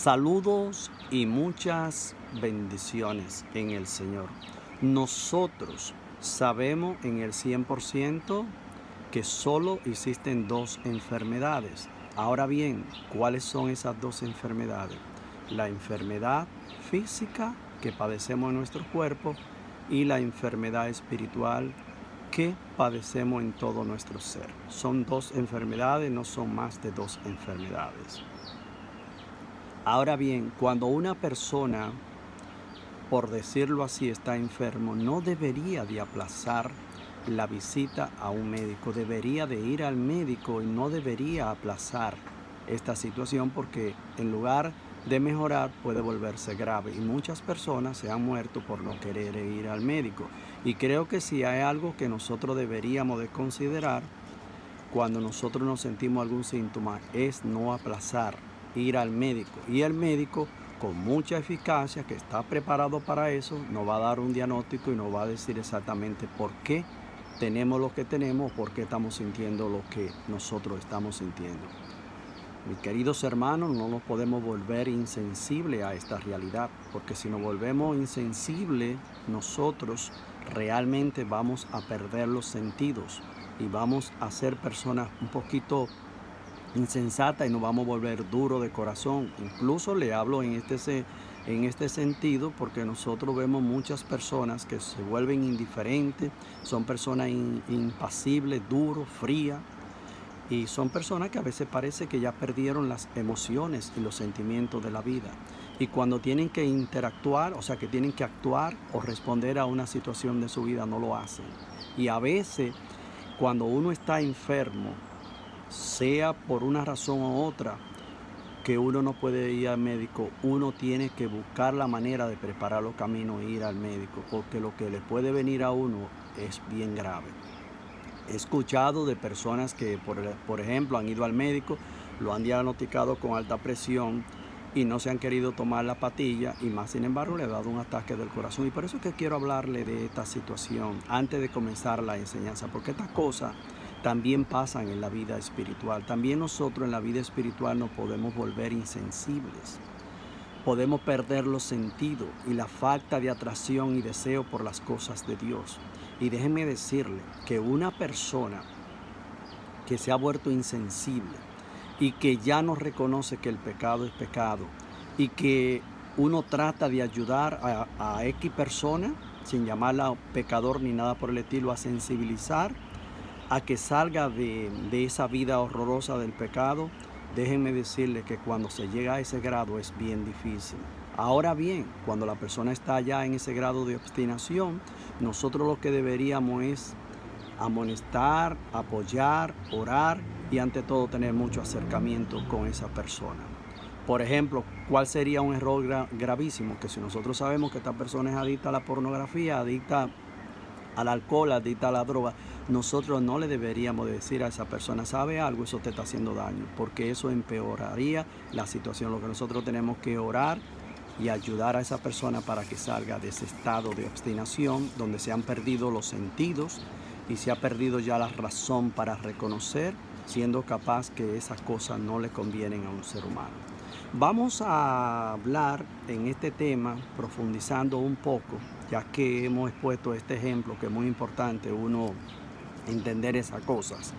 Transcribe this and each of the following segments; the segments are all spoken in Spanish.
Saludos y muchas bendiciones en el Señor. Nosotros sabemos en el 100% que solo existen dos enfermedades. Ahora bien, ¿cuáles son esas dos enfermedades? La enfermedad física que padecemos en nuestro cuerpo y la enfermedad espiritual que padecemos en todo nuestro ser. Son dos enfermedades, no son más de dos enfermedades. Ahora bien, cuando una persona, por decirlo así, está enfermo, no debería de aplazar la visita a un médico. Debería de ir al médico y no debería aplazar esta situación porque en lugar de mejorar puede volverse grave. Y muchas personas se han muerto por no querer ir al médico. Y creo que si hay algo que nosotros deberíamos de considerar cuando nosotros nos sentimos algún síntoma es no aplazar ir al médico. Y el médico, con mucha eficacia, que está preparado para eso, nos va a dar un diagnóstico y nos va a decir exactamente por qué tenemos lo que tenemos, por qué estamos sintiendo lo que nosotros estamos sintiendo. Mis queridos hermanos, no nos podemos volver insensibles a esta realidad, porque si nos volvemos insensibles, nosotros realmente vamos a perder los sentidos y vamos a ser personas un poquito insensatas y nos vamos a volver duros de corazón. Incluso le hablo en este sentido porque nosotros vemos muchas personas que se vuelven indiferentes, son personas impasibles, duros, frías. Y son personas que a veces parece que ya perdieron las emociones y los sentimientos de la vida. Y cuando tienen que interactuar, o sea, que tienen que actuar o responder a una situación de su vida, no lo hacen. Y a veces, cuando uno está enfermo, sea por una razón u otra, que uno no puede ir al médico, uno tiene que buscar la manera de preparar los caminos e ir al médico, porque lo que le puede venir a uno es bien grave. He escuchado de personas que, por ejemplo, han ido al médico, lo han diagnosticado con alta presión y no se han querido tomar la pastilla y más sin embargo le ha dado un ataque del corazón. Y por eso es que quiero hablarle de esta situación antes de comenzar la enseñanza, porque estas cosas también pasan en la vida espiritual. También nosotros en la vida espiritual nos podemos volver insensibles. Podemos perder los sentidos y la falta de atracción y deseo por las cosas de Dios. Y déjenme decirle que una persona que se ha vuelto insensible y que ya no reconoce que el pecado es pecado y que uno trata de ayudar a X persona, sin llamarla pecador ni nada por el estilo, a sensibilizar, a que salga de esa vida horrorosa del pecado, déjenme decirle que cuando se llega a ese grado es bien difícil. Ahora bien, cuando la persona está ya en ese grado de obstinación, nosotros lo que deberíamos es amonestar, apoyar, orar y ante todo tener mucho acercamiento con esa persona. Por ejemplo, ¿cuál sería un error gravísimo? Que si nosotros sabemos que esta persona es adicta a la pornografía, adicta al alcohol, adicta a la droga, nosotros no le deberíamos decir a esa persona, ¿sabe algo? Eso te está haciendo daño, porque eso empeoraría la situación. Lo que nosotros tenemos que orar y ayudar a esa persona para que salga de ese estado de obstinación donde se han perdido los sentidos y se ha perdido ya la razón para reconocer, siendo capaz que esas cosas no le convienen a un ser humano. Vamos a hablar en este tema profundizando un poco, ya que hemos expuesto este ejemplo que es muy importante uno entender esas cosas,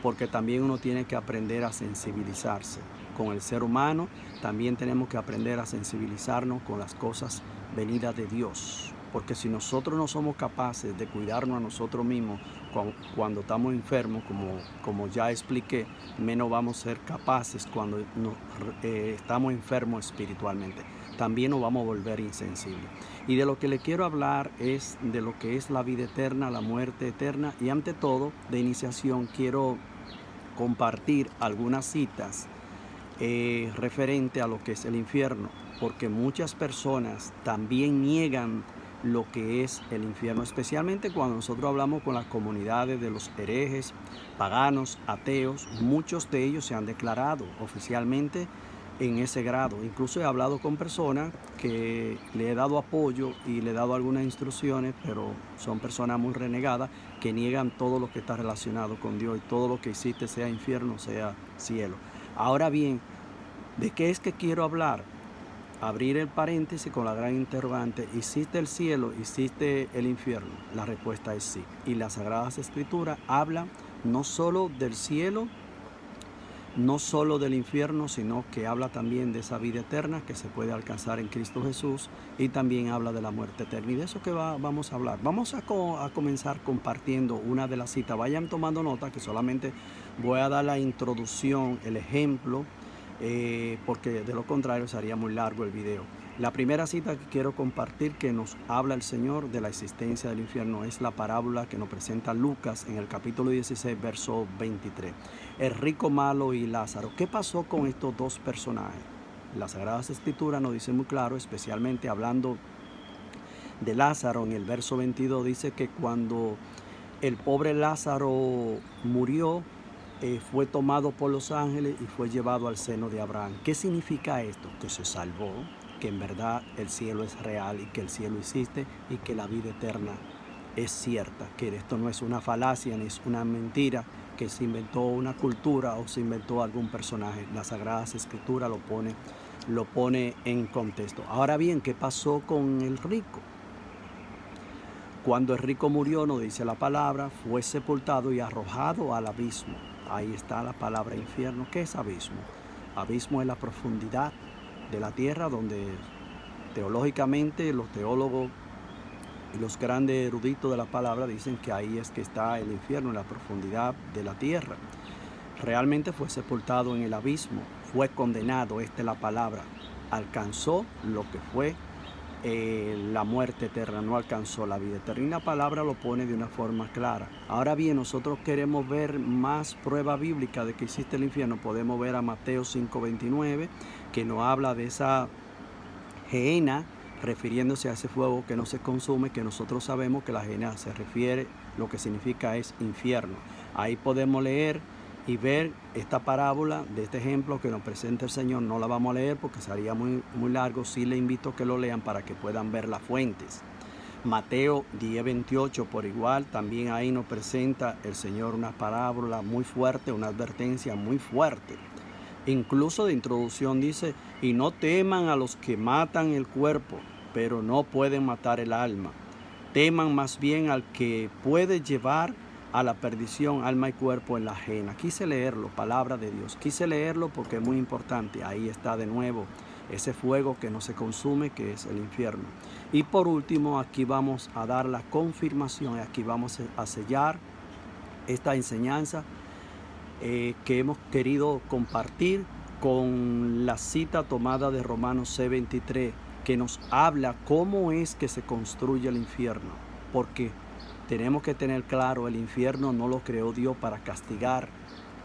porque también uno tiene que aprender a sensibilizarse con el ser humano, también tenemos que aprender a sensibilizarnos con las cosas venidas de Dios, porque si nosotros no somos capaces de cuidarnos a nosotros mismos cuando estamos enfermos, como ya expliqué, menos vamos a ser capaces cuando estamos enfermos espiritualmente. También nos vamos a volver insensibles. Y de lo que le quiero hablar es de lo que es la vida eterna, la muerte eterna y ante todo, de iniciación, quiero compartir algunas citas referente a lo que es el infierno, porque muchas personas también niegan lo que es el infierno, especialmente cuando nosotros hablamos con las comunidades de los herejes, paganos, ateos. Muchos de ellos se han declarado oficialmente en ese grado. Incluso he hablado con personas que le he dado apoyo y le he dado algunas instrucciones, pero son personas muy renegadas que niegan todo lo que está relacionado con Dios y todo lo que existe, sea infierno, sea cielo. Ahora bien, ¿de qué es que quiero hablar? abrir el paréntesis con la gran interrogante: ¿existe el cielo? ¿Existe el infierno? La respuesta es sí. Y las Sagradas Escrituras hablan no solo del cielo, no solo del infierno, sino que habla también de esa vida eterna que se puede alcanzar en Cristo Jesús, y también habla de la muerte eterna. Y de eso que vamos a hablar. Vamos a comenzar compartiendo una de las citas. Vayan tomando nota, que solamente voy a dar la introducción, el ejemplo, porque de lo contrario sería muy largo el video. La primera cita que quiero compartir, que nos habla el Señor de la existencia del infierno, es la parábola que nos presenta Lucas en el capítulo 16, verso 23. El rico malo y Lázaro. ¿Qué pasó con estos dos personajes? Las Sagradas Escrituras nos dicen muy claro, especialmente hablando de Lázaro, en el verso 22 dice que cuando el pobre Lázaro murió, fue tomado por los ángeles y fue llevado al seno de Abraham. ¿Qué significa esto? Que se salvó, que en verdad el cielo es real y que el cielo existe y que la vida eterna es cierta, que esto no es una falacia ni es una mentira que se inventó una cultura o se inventó algún personaje. Las Sagradas Escrituras lo pone en contexto. Ahora bien, ¿qué pasó con el rico? Cuando el rico murió, nos dice la palabra, fue sepultado y arrojado al abismo. Ahí está la palabra infierno. ¿Qué es abismo? Abismo es la profundidad de la tierra, donde teológicamente los teólogos y los grandes eruditos de la palabra dicen que ahí es que está el infierno, en la profundidad de la tierra. Realmente fue sepultado en el abismo, fue condenado, esta es la palabra, alcanzó lo que fue la muerte eterna, no alcanzó la vida eterna. Y la palabra lo pone de una forma clara. Ahora bien, nosotros queremos ver más prueba bíblica de que existe el infierno. Podemos ver a Mateo 5:29, que nos habla de esa gehenna, refiriéndose a ese fuego que no se consume, que nosotros sabemos que la gehenna se refiere, lo que significa es infierno. Ahí podemos leer y ver esta parábola de este ejemplo que nos presenta el Señor. No la vamos a leer porque sería muy largo. Sí le invito a que lo lean para que puedan ver las fuentes. Mateo 10:28 por igual, también ahí nos presenta el Señor una parábola muy fuerte, una advertencia muy fuerte. Incluso de introducción dice: y no teman a los que matan el cuerpo, pero no pueden matar el alma. Teman más bien al que puede llevar a la perdición alma y cuerpo en la ajena. Quise leerlo, palabra de Dios. Quise leerlo porque es muy importante. Ahí está de nuevo ese fuego que no se consume, que es el infierno. Y por último, aquí vamos a dar la confirmación, aquí vamos a sellar esta enseñanza que hemos querido compartir con la cita tomada de Romanos 6:23, que nos habla cómo es que se construye el infierno. Porque tenemos que tener claro, el infierno no lo creó Dios para castigar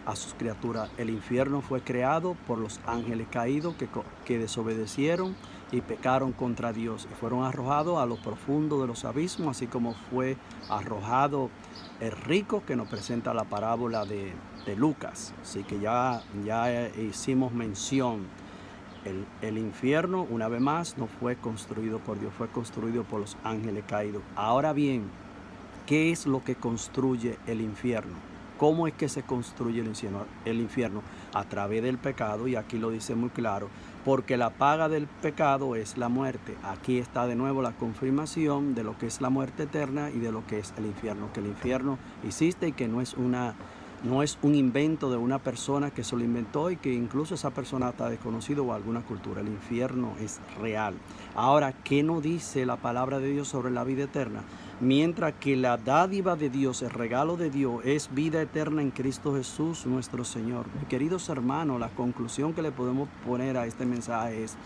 a sus criaturas. El infierno fue creado por los ángeles caídos que desobedecieron y pecaron contra Dios y fueron arrojados a lo profundo de los abismos, así como fue arrojado el rico que nos presenta la parábola de Lucas. Así que ya hicimos mención. El infierno, una vez más, no fue construido por Dios, fue construido por los ángeles caídos. Ahora bien, ¿qué es lo que construye el infierno? ¿Cómo es que se construye el infierno? A través del pecado, y aquí lo dice muy claro, porque la paga del pecado es la muerte. Aquí está de nuevo la confirmación de lo que es la muerte eterna y de lo que es el infierno, que el infierno existe y que no es un invento de una persona que se lo inventó y que incluso esa persona está desconocida o alguna cultura. El infierno es real. Ahora, ¿qué nos dice la palabra de Dios sobre la vida eterna? Mientras que la dádiva de Dios, el regalo de Dios, es vida eterna en Cristo Jesús nuestro Señor. Mis queridos hermanos, la conclusión que le podemos poner a este mensaje es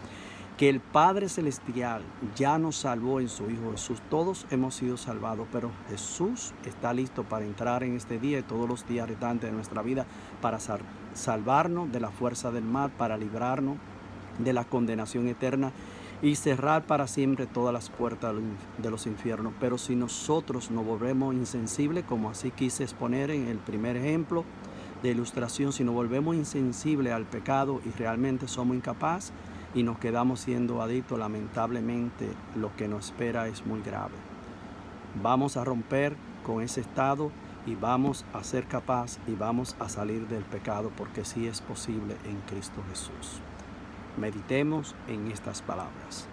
que el Padre Celestial ya nos salvó en su Hijo Jesús. Todos hemos sido salvados, pero Jesús está listo para entrar en este día y todos los días restantes de nuestra vida para salvarnos de la fuerza del mal, para librarnos de la condenación eterna y cerrar para siempre todas las puertas de los infiernos. Pero si nosotros nos volvemos insensibles, como así quise exponer en el primer ejemplo de ilustración, si nos volvemos insensibles al pecado y realmente somos incapaces y nos quedamos siendo adictos, lamentablemente lo que nos espera es muy grave. Vamos a romper con ese estado y vamos a ser capaces y vamos a salir del pecado, porque sí es posible en Cristo Jesús. Meditemos en estas palabras.